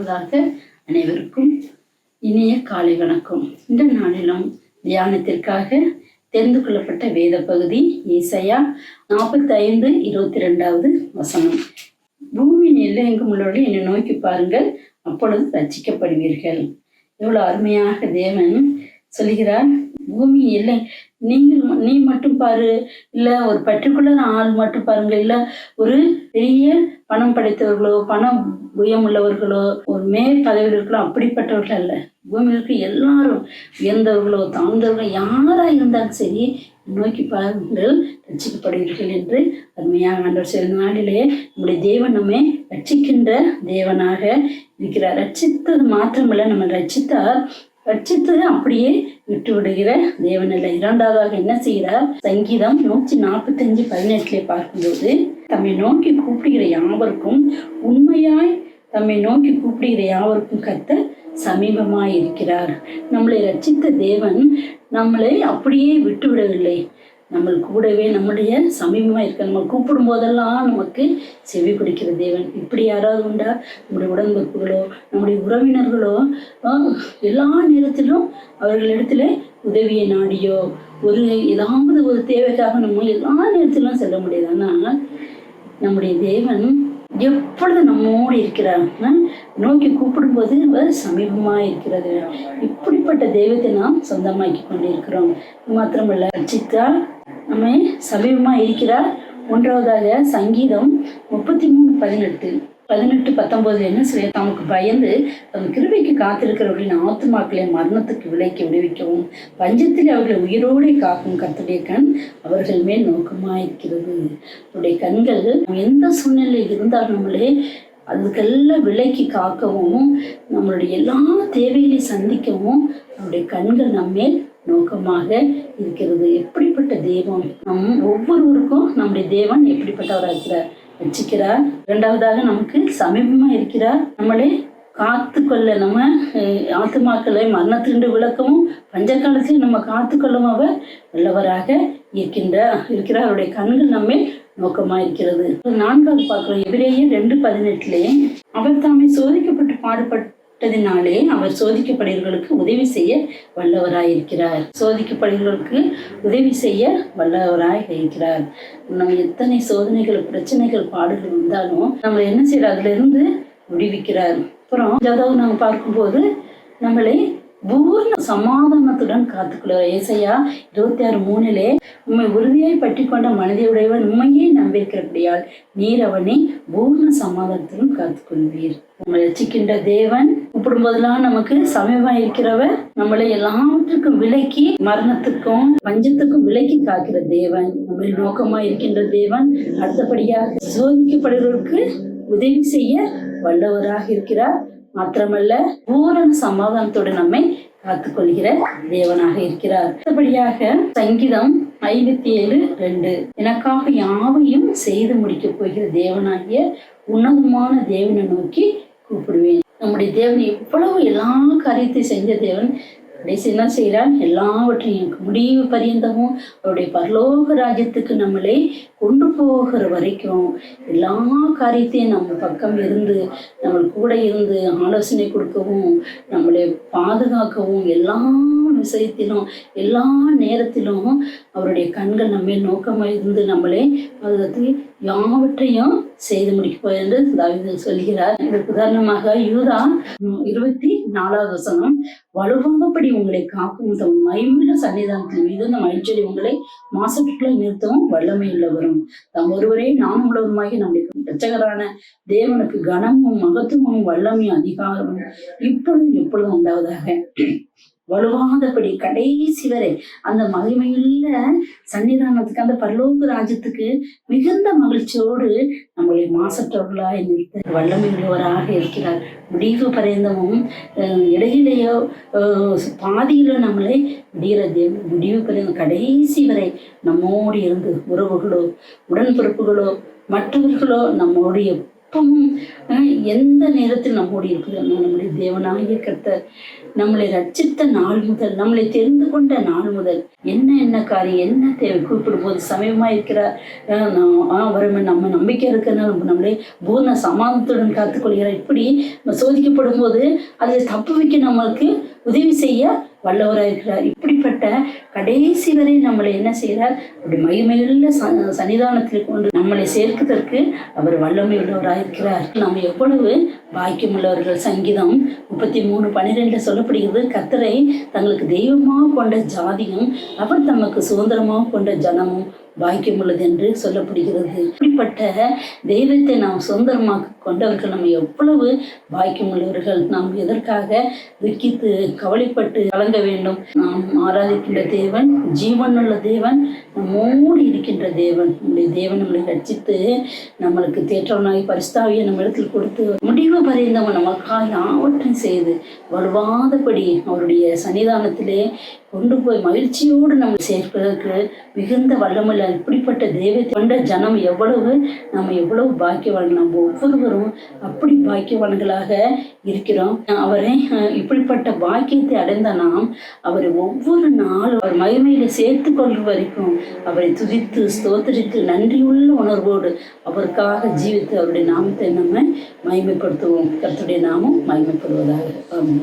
முதலாவதாக அனைவருக்கும் இனிய காலை வணக்கம். இந்த நாளிலும் தியானத்திற்காக தெரிந்து கொள்ளப்பட்ட வேத பகுதி ஏசாயா 45:22 வசனம். பூமியின் எல்லையெங்கும் உள்ளவர்கள் என்னை நோக்கி பாருங்கள், அப்பொழுது ரட்சிக்கப்படுவீர்கள். எவ்வளவு அருமையாக தேவன் சொல்கிறார். பூமி எல்லை நீ மட்டும் பாரு, இல்ல ஒரு பர்டிகுலர் ஆள் மட்டும் பாருங்க, இல்ல ஒரு பெரிய பணம் படைத்தவர்களோ பணம் புயம் உள்ளவர்களோ ஒரு மேல் பதவியில் இருக்கலாம், அப்படிப்பட்டவர்கள் அல்ல. பூமியில் இருக்க எல்லாரும் உயர்ந்தவர்களோ தாழ்ந்தவர்களோ யாரா இருந்தாலும் சரி நோக்கி பாருங்கள், ரட்சிக்கப்படுவீர்கள் என்று அருமையாக ஆண்டவர் சில நாளிலே நம்முடைய தேவன் நம்மை ரட்சிக்கின்ற தேவனாக இருக்கிறார். ரட்சித்தது மாத்திரமல்ல, நம்ம ரட்சித்தது அப்படியே விட்டு விடுகிற தேவன் அல்ல. இரண்டாவதாக என்ன செய்கிறார்? சங்கீதம் 145:18 பார்க்கும்போது, தம்மை நோக்கி கூப்பிடுகிற யாவருக்கும் உண்மையாய் தம்மை நோக்கி கூப்பிடுகிற யாவருக்கும் கர்த்தர் சமீபமாய் இருக்கிறார். நம்மளை ரட்சித்த தேவன் நம்மளை அப்படியே விட்டு விடவில்லை. நம்ம கூடவே நம்முடைய சமீபமா இருக்க, நம்ம கூப்பிடும் போதெல்லாம் நமக்கு செவி கொடுக்கிற தேவன். இப்படி யாராவது உண்டா? நம்முடைய உடன்பிறப்புகளோ நம்முடைய உறவினர்களோ எல்லா நேரத்திலும் அவர்களிடத்துல உதவியை நாடியோ ஏதாவது ஒரு தேவைக்காக நம்ம எல்லா நேரத்திலும் செல்ல முடியாது. ஆனால் நம்முடைய தேவன் எப்பொழுது நம்மோடு இருக்கிறார், நோக்கி கூப்பிடும் போது சமீபமா இருக்கிறது. இப்படிப்பட்ட தெய்வத்தை நாம் சொந்தமாக்கி கொண்டிருக்கிறோம். மாத்திரமல்ல, ரட்சித்தால் நம்ம சமீபமா இருக்கிறார். ஒன்றாவதாக சங்கீதம் 33:18-19 என்ன சொல்ல, தமக்கு பயந்து தம் கிருபைக்கு காத்திருக்கிறவர்களின் ஆத்துமாக்களை மரணத்துக்கு விலைக்கு விடுவிக்கவும் பஞ்சத்தில் அவர்களை உயிரோடு காக்கும் கர்த்தருடைய கண் அவர்கள் மேல் நோக்கமாயிருக்கிறது. அவருடைய கண்கள் எந்த சூழ்நிலையில் இருந்தாலும் நம்மளே அதுக்கெல்லாம் விலைக்கு காக்கவும் நம்மளுடைய எல்லா தேவைகளையும் சந்திக்கவும் அவருடைய கண்கள் நம்மேல் நோக்கமாக இருக்கிறது. எப்படிப்பட்ட தெய்வம்! ஒவ்வொருவருக்கும் நம்முடைய தேவன் எப்படிப்பட்டவராக இருக்கிறார், ரட்சிக்கிறார். இரண்டாவதாக நமக்கு சமீபமா இருக்கிறார். நம்மளை காத்து கொள்ள, நம்ம ஆத்துமாக்களை மரணத்திலிருந்து விளக்கவும் பஞ்ச காலத்தில் நம்ம காத்து கொள்ளவும் அவர் வல்லவராக இருக்கிறார். அவருடைய கண்கள் நம்மை நோக்கமா இருக்கிறது. நான்காவது பார்க்கிறோம், எபிரேயர் 2:18 அவர் தாமே சோதிக்கப்பட்டு பாடுபட்டதினாலே அவர் சோதிக்கப்படுகிறவர்களுக்கு உதவி செய்ய வல்லவராயிருக்கிறார். சோதிக்கப்படுகிறவர்களுக்கு உதவி செய்ய வல்லவராய் இருக்கிறார். நம்ம எத்தனை சோதனைகள், பிரச்சனைகள், பாடுகள் வந்தாலும் நம்ம என்ன செய்யறோம்? அதுல இருந்து விடுவிக்கிறார். அப்புறம் அதாவது நாங்கள் பார்க்கும்போது நம்மளை பூர்ண சமாதானத்துடன் காத்துக்கொள்வார். ஏசாயா 26:3 உண்மை உறுதியாய் பற்றி கொண்ட மனதையுடையவன் உண்மையே நம்பியிருக்கிறபடியால் நீர் அவனை பூர்ண சமாதானத்துடன் காத்துக்கொள்வீர். உங்களை ரட்சிக்கின்ற தேவன் கூப்பிடும் போதெல்லாம் நமக்கு சமீபமாக இருக்கிறவர், நம்மளை எல்லாவற்றுக்கும் விலக்கி மரணத்துக்கும் பஞ்சத்துக்கும் விலக்கி காக்கிற தேவன், நம்மளை நோக்கமா இருக்கின்ற தேவன். அடுத்தபடியாக சோதிக்கப்படுவதற்கு உதவி செய்ய வல்லவராக இருக்கிறார். மாத்திரமல்ல, பூரண சமாதானத்தோடு நம்மை காத்துக்கொள்கிற தேவனாக இருக்கிறார். அடுத்தபடியாக சங்கீதம் 57:2 எனக்காக யாவையும் செய்து முடிக்க போகிற தேவனாகிய உன்னதமான தேவனை நோக்கி கூப்பிடுவேன். நம்முடைய தேவன் எவ்வளவு எல்லா காரியத்தையும் செஞ்ச தேவன் கடைசி என்ன செய்கிறார்? எல்லாவற்றையும் முடிவு பரியந்தமும் அவருடைய பரலோக ராஜ்யத்துக்கு நம்மளை கொண்டு போகிற வரைக்கும் எல்லா காரியத்தையும் நம்ம பக்கம் இருந்து நம்ம கூட இருந்து ஆலோசனை கொடுக்கவும் நம்மளை பாதுகாக்கவும் எல்லா விஷயத்திலும் எல்லா நேரத்திலும் அவருடைய கண்கள் நம்ம நோக்கமாக இருந்து நம்மளை பாதுகாத்து யாவற்றையும் செய்து முடிக்க என்று தாவீது சொல்கிறார். இதற்கு உதாரணமாக யூதா 24வது வசனம், வலுவாகப்படி உங்களை காக்கும் தம் மகிமையுள்ள சன்னிதானத்தின் மீது நம் மகிழ்ச்சியை உங்களை மாசத்துக்குள்ள நிறுத்தவும் வல்லமை உள்ளவரும் தம் ஒருவரே நாம் உள்ளவருமாகி நம்முடைய இரட்சகரான தேவனுக்கு கனமும் மகத்துவமும் வல்லமையும் அதிகாரமும் இப்பொழுதும் எப்பொழுதும் உண்டாவதாக. வலுவாதபடி கடைசி வரை அந்த மகிமையுள்ள சன்னிதானத்துக்கு, அந்த பரலோக ராஜ்யத்துக்கு மிகுந்த மகிழ்ச்சியோடு நம்மளை மாசற்றவர்களாய் நிறுத்த வல்லமை உள்ளவராக இருக்கிறார். முடிவு பரியந்தமும் இடையிலேயோ பாதியிலோ நம்மளை முடிவு பரியந்தம் கடைசி வரை நம்மோடு இருந்து உறவுகளோ உடன்பிறப்புகளோ மற்றவர்களோ நம்மோடு எப்பவும் எந்த நேரத்தில் நம்மோடு இருக்கிறோமோ நம்முடைய தேவனாகிய கர்த்தர் நம்மளை ரட்சித்த நாள் முதல், நம்மளை தெரிந்து கொண்ட நாள் முதல் என்ன காரியம் என்ன தேவை கூப்பிடும் போது சமயமா இருக்கிறார், அவரை நம்ம நம்பிக்கை இருக்கிறனால நம்மளே பூர்ண சமாதானத்துடன் காத்துக்கொள்கிறார். இப்படி சோதிக்கப்படும் போது அதை தப்பு வைக்க நம்மளுக்கு உதவி செய்ய வல்லவராக இருக்கிறார். இப்படிப்பட்ட கடைசி வரை நம்மளை என்ன செய்கிறார், அப்படி மகிமையுள்ள சன்னிதானத்தில் கொண்டு நம்மளை சேர்க்கிறதற்கு அவர் வல்லமை உள்ளவராக இருக்கிறார். நம்ம எவ்வளவு பாக்கியம் உள்ளவர்கள். சங்கீதம் 33:12 சொல்லப்படுகிறது, கர்த்தரை தங்களுக்கு தெய்வமாக கொண்ட ஜாதியும் அவர் தமக்கு சுதந்திரமாக கொண்ட ஜனமும் பாக்கியம் உள்ளது என்று சொல்லப்படுகிறது. இப்படிப்பட்ட தெய்வத்தை நாம் சுதந்திரமாக கொண்டவர்கள் நம்ம எவ்வளவு பாக்கியம் உள்ளவர்கள். நாம் எதற்காக துக்கித்து கவலைப்பட்டு கலங்க வேண்டும்? நாம் ஆராதிக்கின்ற தேவன் ஜீவனுள்ள தேவன், நம்மோடு இருக்கின்ற தேவன். நம்முடைய தேவன் நம்மளை ரட்சித்து நம்மளுக்கு தேற்றவனாகி பரிசுத்தாவியை நம்ம இடத்தில் கொடுத்து முடிவு வரைந்தவன் நமக்காக யாவற்றையும் செய்து வலுவாதபடி அவருடைய சன்னிதானத்திலே கொண்டு போய் மகிழ்ச்சியோடு நம்ம சேர்ப்பதற்கு மிகுந்த வல்லமுள்ள இப்படிப்பட்ட தெய்வத்தை கொண்ட ஜனம் நம்ம எவ்வளவு பாக்கியவான்கள். நம்ம ஒவ்வொருவரும் அப்படி பாக்கியவான்களாக இருக்கிறோம். அவரை இப்படிப்பட்ட பாக்கியத்தை அடைந்த நாம் அவரை ஒவ்வொரு நாளும் அவர் மகிமையில சேர்த்து கொள்ளும் வரைக்கும் அவரை துதித்து ஸ்தோத்திரித்து நன்றியுள்ள உணர்வோடு அவருக்காக ஜீவித்து அவருடைய நாமத்தை நம்ம மகிமைப்படுத்துவோம். கர்த்தருடைய நாமம் மகிமைப்படுவதாக. ஆமாம்.